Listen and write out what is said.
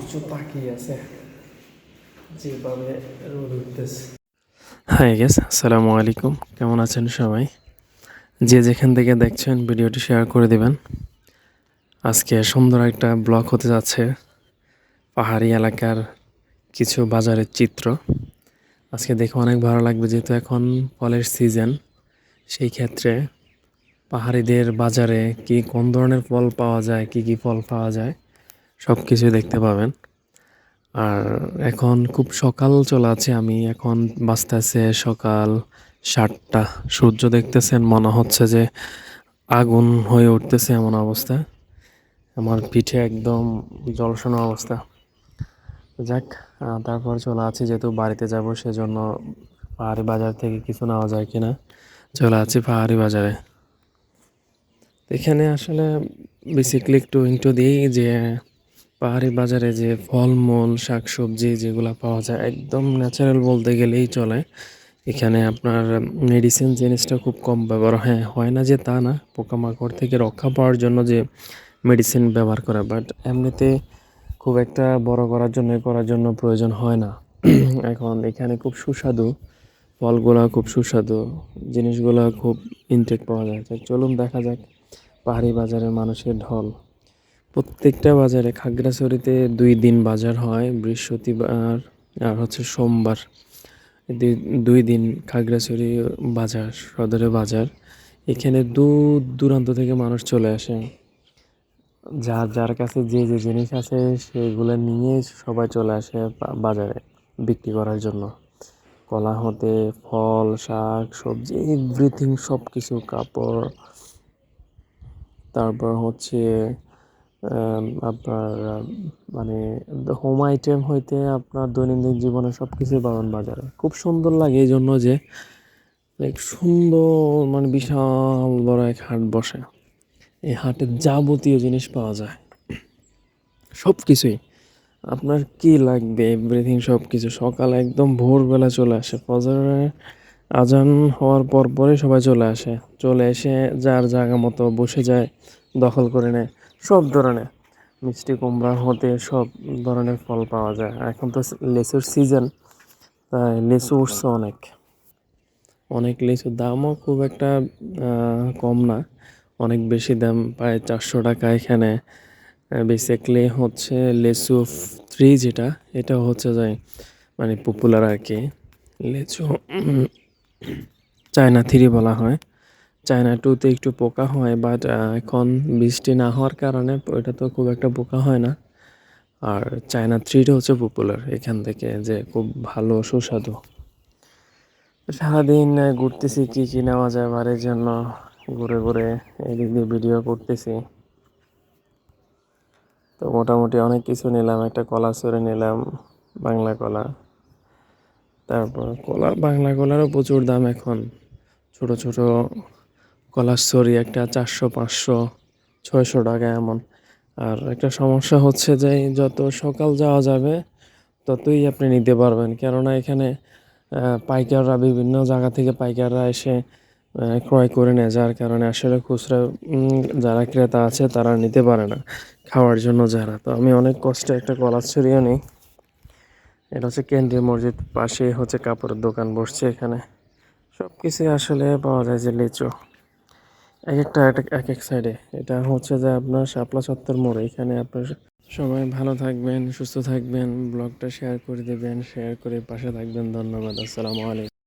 সূর্য তাকিয়ে আছে যেভাবে রোদ উঠতেছে। হাই গেস, আসসালামু আলাইকুম। কেমন আছেন সবাই? যে যেখান থেকে দেখছেন ভিডিওটি শেয়ার করে দিবেন। আজকে সুন্দর একটা ব্লগ হতে যাচ্ছে পাহাড়ি এলাকার কিছু বাজারের চিত্র। আজকে দেখে অনেক ভালো লাগবে, যেহেতু এখন ফলের সিজন। সেই ক্ষেত্রে পাহাড়িদের বাজারে কোন ধরনের ফল পাওয়া যায়, কি ফল পাওয়া যায়, সব কিছুই দেখতে পাবেন। আর এখন খুব সকাল চলে আছে, আমি এখন বাজতেছে সকাল 7টা। সূর্য দেখতেছেন, মনে হচ্ছে যে আগুন হয়ে উঠতেছে এমন অবস্থা। আমার পিঠে একদম জলশোনা অবস্থা। যাক, তারপর চলে আছি, যেহেতু বাড়িতে যাব সেজন্য পাহাড়ি বাজার থেকে কিছু নেওয়া যায় কিনা চলে আছি পাহাড়ি বাজারে। এখানে আসলে বেসিকলি একটু ইন্ট্রো দিই যে পাহাড়ি বাজারে যে ফলমূল শাকসবজি যেগুলো পাওয়া যায় একদম ন্যাচারাল বলতে গেলেই চলে। এখানে আপনার মেডিসিন জিনিসটা খুব কম ব্যবহার হয় না যে তা না, পোকামাকড় থেকে রক্ষা পাওয়ার জন্য যে মেডিসিন ব্যবহার করা, বাট এমনিতে খুব একটা বড় করার জন্য প্রয়োজন হয় না। এখন এখানে খুব সুস্বাদু ফলগুলা, খুব সুস্বাদু জিনিসগুলা খুব ইনটেক পাওয়া যায়। তো চলুন দেখা যাক পাহাড়ি বাজারের মানুষের ঢল। প্রত্যেকটা বাজারে খাগড়াছড়িতে 2 দিন বাজার হয়, বৃহস্পতিবার আর হচ্ছে সোমবার। 2 দিন খাগড়াছড়ি বাজার, সদরে বাজার। এখানে দূর দূরান্ত থেকে মানুষ চলে আসে, যার যার কাছে যে যে জিনিস আছে সেগুলো নিয়ে সবাই চলে আসে বাজারে বিক্রি করার জন্য। কলা হতে ফল, শাক, সবজি, এভরিথিং, সব কিছু, কাপড়, তারপর হচ্ছে আপনার মানে হোম আইটেম হইতে আপনার দৈনন্দিন জীবনে সব কিছুই পাবেন বাজারে। খুব সুন্দর লাগে এই জন্য যে সুন্দর, মানে বিশাল বড় এক হাট বসে। এই হাটে যাবতীয় জিনিস পাওয়া যায়, সব কিছুই আপনার কি লাগবে এভরিথিং সব কিছু। সকালে একদম ভোরবেলা চলে আসে, ফজরের আজান হওয়ার পর পরে সবাই চলে এসে যার জায়গা মতো বসে যায়, দখল করে নেয়। সব ধরনের মিষ্টি কুমড়া হতে সব ধরনের ফল পাওয়া যায়। এখন তো লেচুর সিজন, তাই লেচু উঠছে অনেক অনেক। লিচুর দামও খুব একটা কম না, অনেক বেশি দাম, প্রায় 400 টাকা এখানে। বেসিকলি হচ্ছে লেচু 3 যেটা, এটা হচ্ছে যায় মানে পপুলার আর কি। লেচু চায়না 3 বলা হয়। চায়না 2তে একটু পোকা হয়, বাট এখন বৃষ্টি না হওয়ার কারণে ওইটা তো খুব একটা পোকা হয় না। আর চায়না 3টা হচ্ছে পপুলার এখান থেকে, যে খুব ভালো সুস্বাদু। সারাদিন ঘুরতেছি কি নেওয়া যায় বাড়ির জন্য, ঘুরে ঘুরে এদিক দিয়ে ভিডিও করতেছি। তো মোটামুটি অনেক কিছু নিলাম, একটা কলা চড়ে নিলাম, বাংলা কলা। তারপর বাংলা কলারও প্রচুর দাম এখন। ছোট ছোট কলার ছড়ি একটা 400, 500, 600 টাকা এমন। আর একটা সমস্যা হচ্ছে যে যত সকাল যাওয়া যাবে ততই আপনি নিতে পারবেন, কেননা এখানে পাইকাররা, বিভিন্ন জায়গা থেকে পাইকাররা এসে ক্রয় করে নেয়, যার কারণে আসলে খুচরা যারা ক্রেতা আছে তারা নিতে পারে না খাওয়ার জন্য যারা। তো আমি অনেক কষ্টে একটা কলার ছড়িয়ে নিই। এটা হচ্ছে কেন্দ্রীয় মসজিদ পাশে হচ্ছে কাপড়ের দোকান বসছে এখানে। সব কিছুই আসলে পাওয়া যায়, যে লিচু এক এক সাইডে। এটা হচ্ছে যে আপনার শাপলা চত্বর মোড়। এখানে আপনার সবাই ভালো থাকবেন, সুস্থ থাকবেন, ব্লগটা শেয়ার করে দেবেন, শেয়ার করে পাশে থাকবেন। ধন্যবাদ, আসসালামু আলাইকুম।